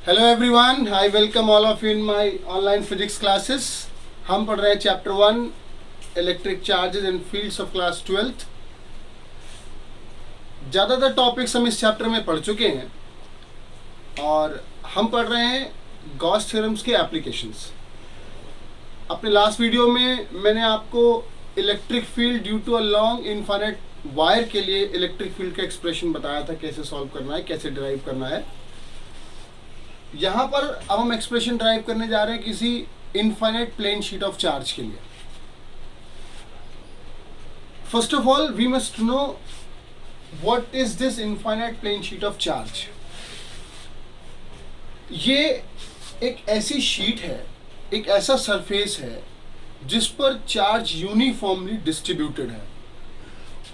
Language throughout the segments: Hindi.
Hello everyone, I welcome all of you in my online physics classes. हम पढ़ रहे हैं chapter 1 electric charges and fields of class 12th। ज़्यादातर टॉपिक्स हम इस चैप्टर में पढ़ चुके हैं और हम पढ़ रहे हैं गॉस थ्योरम्स के एप्लीकेशंस। अपने लास्ट वीडियो में मैंने आपको electric field due to a long infinite wire के लिए इलेक्ट्रिक फील्ड का एक्सप्रेशन बताया था, कैसे सॉल्व करना है, कैसे डिराइव करना है। यहाँ पर अब हम एक्सप्रेशन ड्राइव करने जा रहे हैं किसी infinite plane sheet of charge के लिए। First of all we must know what is this infinite plane sheet of charge. ये एक ऐसी शीट है, एक ऐसा सरफेस है जिस पर चार्ज यूनिफॉर्मली डिस्ट्रीब्यूटेड है,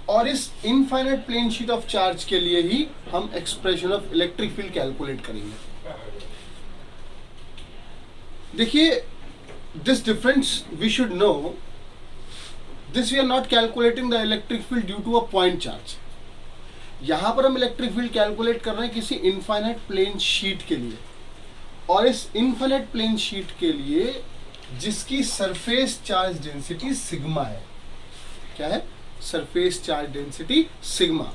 और इस infinite plane sheet of charge के लिए ही हम expression of electric field calculate करेंगे। देखिए, this difference we should know, this we are not calculating the electric field due to a point charge. यहां पर हम इलेक्ट्रिक फील्ड कैलकुलेट कर रहे हैं किसी इनफाइनाइट प्लेन शीट के लिए, और इस इनफाइनाइट प्लेन शीट के लिए जिसकी सरफेस चार्ज डेंसिटी सिग्मा है। क्या है? Surface charge density sigma.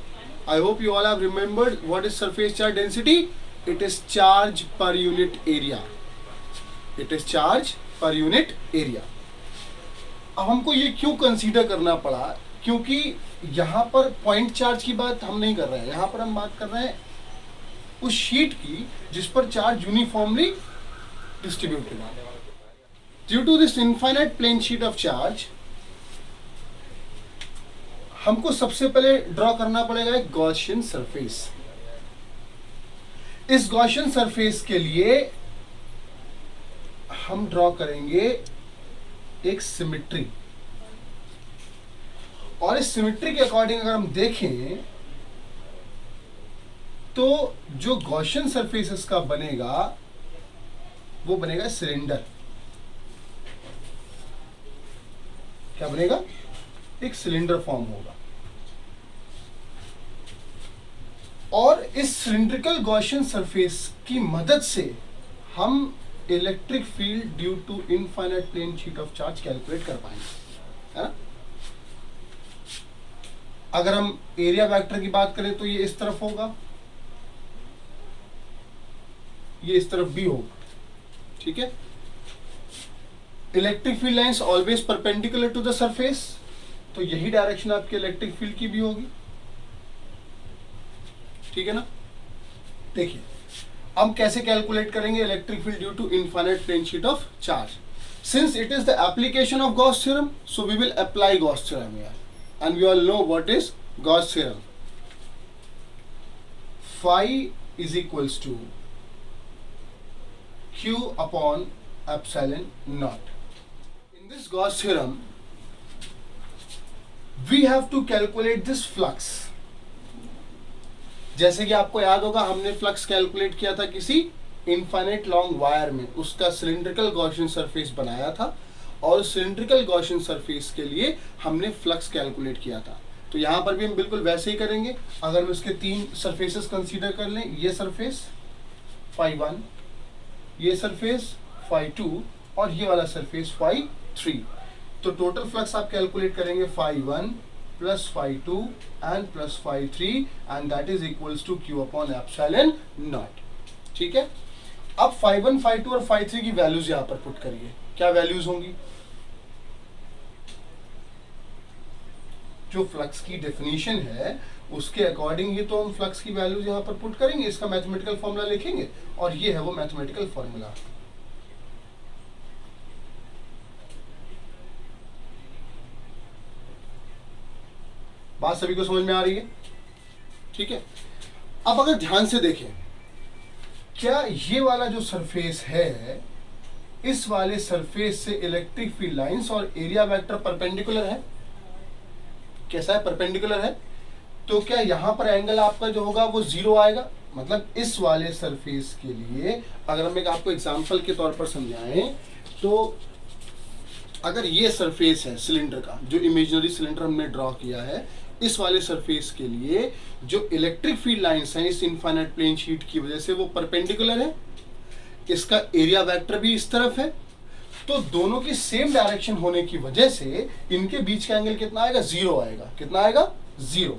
I hope you all have remembered what is surface charge density. It is charge per unit area. It is charge per unit area. अब हमको ये क्यों कंसीडर करना पड़ा? क्योंकि यहाँ पर पॉइंट चार्ज की बात हम नहीं कर रहे हैं, यहाँ पर हम बात कर रहे हैं उस शीट की जिस पर चार्ज यूनिफॉर्मली डिस्ट्रीब्यूटेड है। Due to this infinite plane sheet of charge हमको सबसे पहले ड्रॉ करना पड़ेगा एक गॉसियन सरफेस। इस गॉसियन सरफेस के लिए हम ड्रॉ करेंगे एक सिमेट्री, और इस सिमेट्री के अकॉर्डिंग अगर हम देखें तो जो गॉसियन सरफेस इसका बनेगा वो बनेगा सिलेंडर। क्या बनेगा? एक सिलेंडर फॉर्म होगा, और इस सिलिंड्रिकल गॉसियन सरफेस की मदद से हम electric field due to infinite plane sheet of charge calculate कर पाएंगे, है ना? अगर हम एरिया वेक्टर की बात करें तो ये इस तरफ होगा, ये इस तरफ भी होगा, ठीक है। Electric field lines always perpendicular to the surface, तो यही डायरेक्शन आपके इलेक्ट्रिक फील्ड की भी होगी, ठीक है ना। देखिए हम कैसे कैलकुलेट करेंगे electric field due to infinite plane sheet of charge. Since it is the application of Gauss theorem, so we will apply Gauss theorem here, and we all know what is Gauss theorem. Phi is equals to q upon epsilon naught. In this Gauss theorem, we have to calculate this flux. जैसे कि आपको याद होगा हमने फ्लक्स कैलकुलेट किया था किसी इनफाइनाइट लॉन्ग वायर में, उसका सिलिंड्रिकल गॉसियन सरफेस बनाया था, और सिलिंड्रिकल गॉसियन सरफेस के लिए हमने फ्लक्स कैलकुलेट किया था। तो यहाँ पर भी हम बिल्कुल वैसे ही करेंगे। अगर हम इसके तीन सरफेसेस कंसीडर कर लें, ये सरफेस फाई 1, ये सरफेस फाई 2, और ये वाला सरफेस फाई 3, तो टोटल फ्लक्स आप कैलकुलेट करेंगे phi 1 plus phi 2 and plus phi 3, and that is equals to q upon epsilon naught. ठीक है। अब फाई 1, फाई 2 और फाई 3 की वैल्यूज यहां पर पुट करिए। क्या वैल्यूज होंगी? जो फ्लक्स की डेफिनेशन है उसके अकॉर्डिंग ही तो हम फ्लक्स की वैल्यूज यहां पर पुट करेंगे, इसका मैथमेटिकल फॉर्मूला लिखेंगे, और ये है वो मैथमेटिकल फॉर्मूला। बात सभी को समझ में आ रही है? ठीक है। अब अगर ध्यान से देखें, क्या ये वाला जो सरफेस है, इस वाले सरफेस से इलेक्ट्रिक फील्ड लाइंस और एरिया वेक्टर परपेंडिकुलर है? कैसा है? परपेंडिकुलर है। तो क्या यहां पर एंगल आपका जो होगा वो 0 आएगा? मतलब इस वाले सरफेस के लिए अगर हम एक आपको एग्जांपल के तौर पर समझाएं, तो अगर ये सरफेस है सिलेंडर का, जो इमेजिनरी सिलेंडर हमने ड्रॉ किया है, इस वाले सरफेस के लिए जो इलेक्ट्रिक फील्ड लाइंस हैं इस इनफाइनाइट प्लेन शीट की वजह से वो परपेंडिकुलर है। इसका एरिया वेक्टर भी इस तरफ है, तो दोनों की सेम डायरेक्शन होने की वजह से इनके बीच का एंगल कितना आएगा, 0 आएगा। कितना आएगा, 0।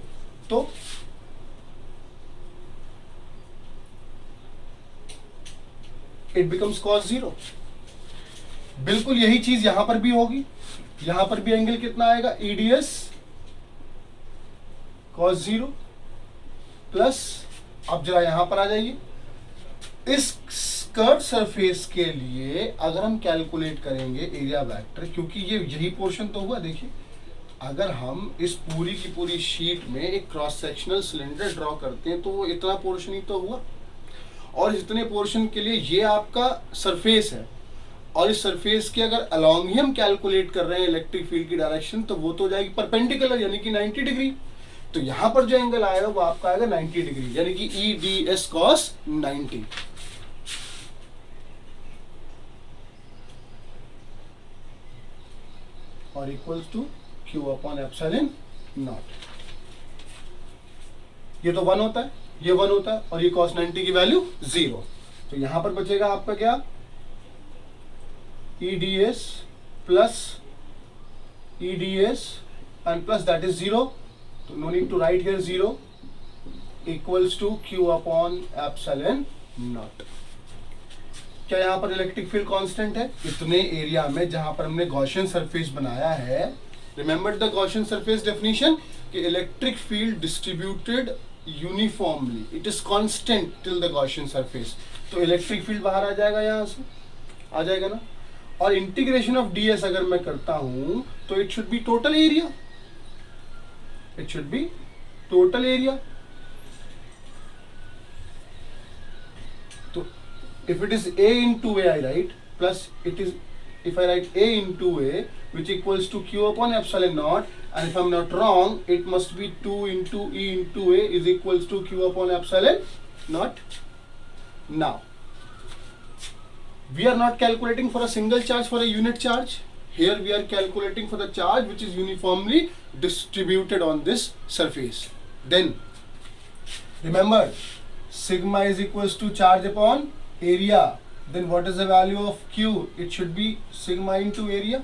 तो इट बिकम्स cos 0। बिल्कुल यही चीज यहां पर भी होगी, यहां पर भी एंगल कितना आएगा, EDS cos 0 प्लस, अब जरा यहां पर आ जाइए, इस कर्व सरफेस के लिए अगर हम कैलकुलेट करेंगे एरिया वेक्टर, क्योंकि ये यही पोर्शन तो हुआ, देखिए अगर हम इस पूरी की पूरी शीट में एक क्रॉस सेक्शनल सिलेंडर ड्रॉ करते हैं तो वो इतना पोर्शन ही तो हुआ, और इतने पोर्शन के लिए ये आपका सरफेस है, और इस सरफेस के अगर अलोंग ही हम कैलकुलेट कर रहे हैं इलेक्ट्रिक फील्ड की डायरेक्शन, तो वो तो हो जाएगी परपेंडिकुलर, यानी कि 90 डिग्री। तो यहां पर जो एंगल आएगा वो आपका आएगा 90 डिग्री, यानी कि EDS cos 90। और equals to Q upon epsilon naught. ये तो 1 होता है, ये 1 होता है, और ये cos 90 की वैल्यू 0। तो यहां पर बचेगा आपका क्या, EDS plus EDS and plus that is 0, तो no need to write here 0, equals to Q upon epsilon naught. क्या यहाँ पर इलेक्ट्रिक फील्ड कांस्टेंट है? इतने एरिया में जहां पर हमने गॉसियन सरफेस बनाया है, remember the Gaussian surface definition, कि electric field distributed uniformly, it is constant till the Gaussian surface. तो इलेक्ट्रिक फील्ड बाहर आ जाएगा, यहां से आ जाएगा ना। और इंटीग्रेशन ऑफ ds अगर मैं करता हूं तो it should be total area, it should be total area. तो if it is A into A I write, plus it is, if I write A into A, which equals to Q upon epsilon naught, and if I'm not wrong, it must be 2 into E into A is equals to Q upon epsilon naught. Now, we are not calculating for a single charge, for a unit charge. Here we are calculating for the charge which is uniformly distributed on this surface. Then, remember, sigma is equals to charge upon area. Then what is the value of Q? It should be sigma into area,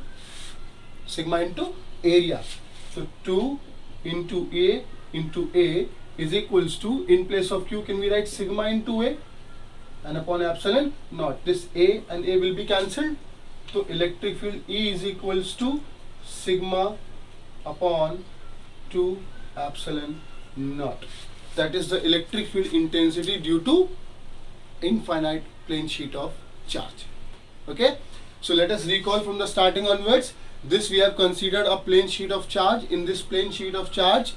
sigma into area. So 2 into A into A is equals to, in place of Q can we write sigma into A and upon epsilon naught. This A and A will be cancelled, so electric field E is equals to sigma upon 2 epsilon naught. That is the electric field intensity due to infinite plane sheet of charge. Okay, so let us recall from the starting onwards. This we have considered a plane sheet of charge. In this plane sheet of charge,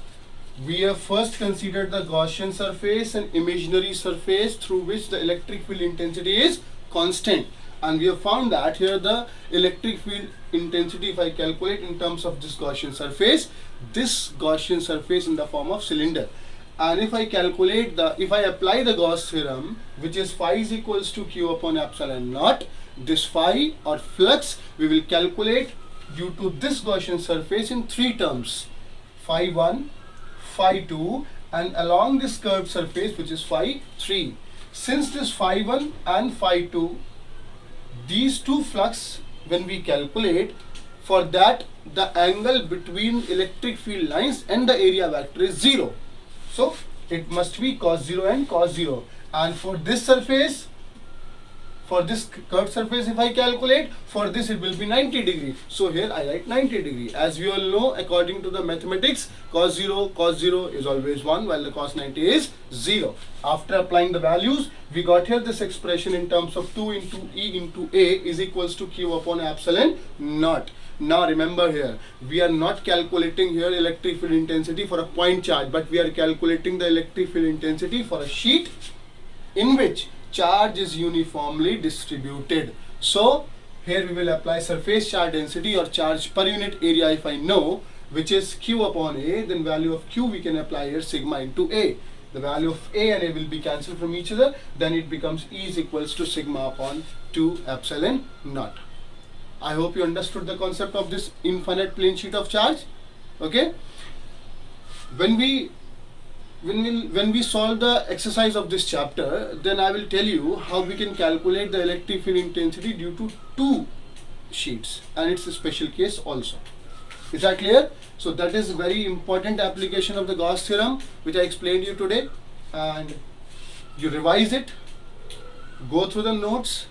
we have first considered the Gaussian surface and imaginary surface through which the electric field intensity is constant, and we have found that here the electric field intensity, if I calculate in terms of this Gaussian surface, this Gaussian surface in the form of cylinder, and if I calculate the, if I apply the Gauss theorem, which is phi is equals to Q upon epsilon naught, this phi or flux we will calculate due to this Gaussian surface in 3 terms, phi 1, phi 2, and along this curved surface which is phi 3. Since this phi 1 and phi 2, these two flux when we calculate, for that the angle between electric field lines and the area vector is 0. So it must be cos 0 and cos 0. And for this surface, for this curved surface, if I calculate, for this it will be 90 degree. So here I write 90 degree. As we all know, according to the mathematics, cos 0 is always 1 while the cos 90 is 0. After applying the values, we got here this expression in terms of 2 into E into A is equals to Q upon epsilon naught. Now remember here, we are not calculating here electric field intensity for a point charge, but we are calculating the electric field intensity for a sheet in which charge is uniformly distributed. So here we will apply surface charge density or charge per unit area if I know, which is Q upon A, then value of Q we can apply here sigma into A. The value of A and A will be cancelled from each other, then it becomes E is equals to sigma upon 2 epsilon naught. I hope you understood the concept of this infinite plane sheet of charge. Okay, when we when we solve the exercise of this chapter, then I will tell you how we can calculate the electric field intensity due to two sheets, and it's a special case also. Is that clear? So that is very important application of the Gauss theorem which I explained you today, and you revise it, go through the notes,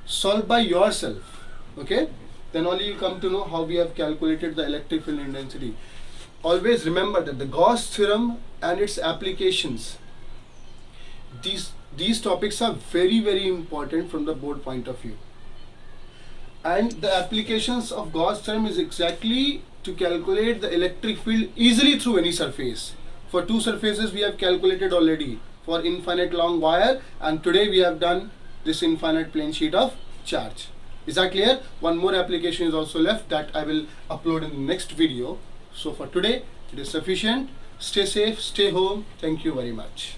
solve by yourself, okay? Then only you come to know how we have calculated the electric field intensity. Always remember that the Gauss theorem and its applications, these topics are very important from the board point of view. And the applications of Gauss theorem is exactly to calculate the electric field easily through any surface. For two surfaces we have calculated already, for infinite long wire, and today we have done this infinite plane sheet of charge. Is that clear? One more application is also left that I will upload in the next video. So for today it is sufficient. Stay safe, stay home. Thank you very much.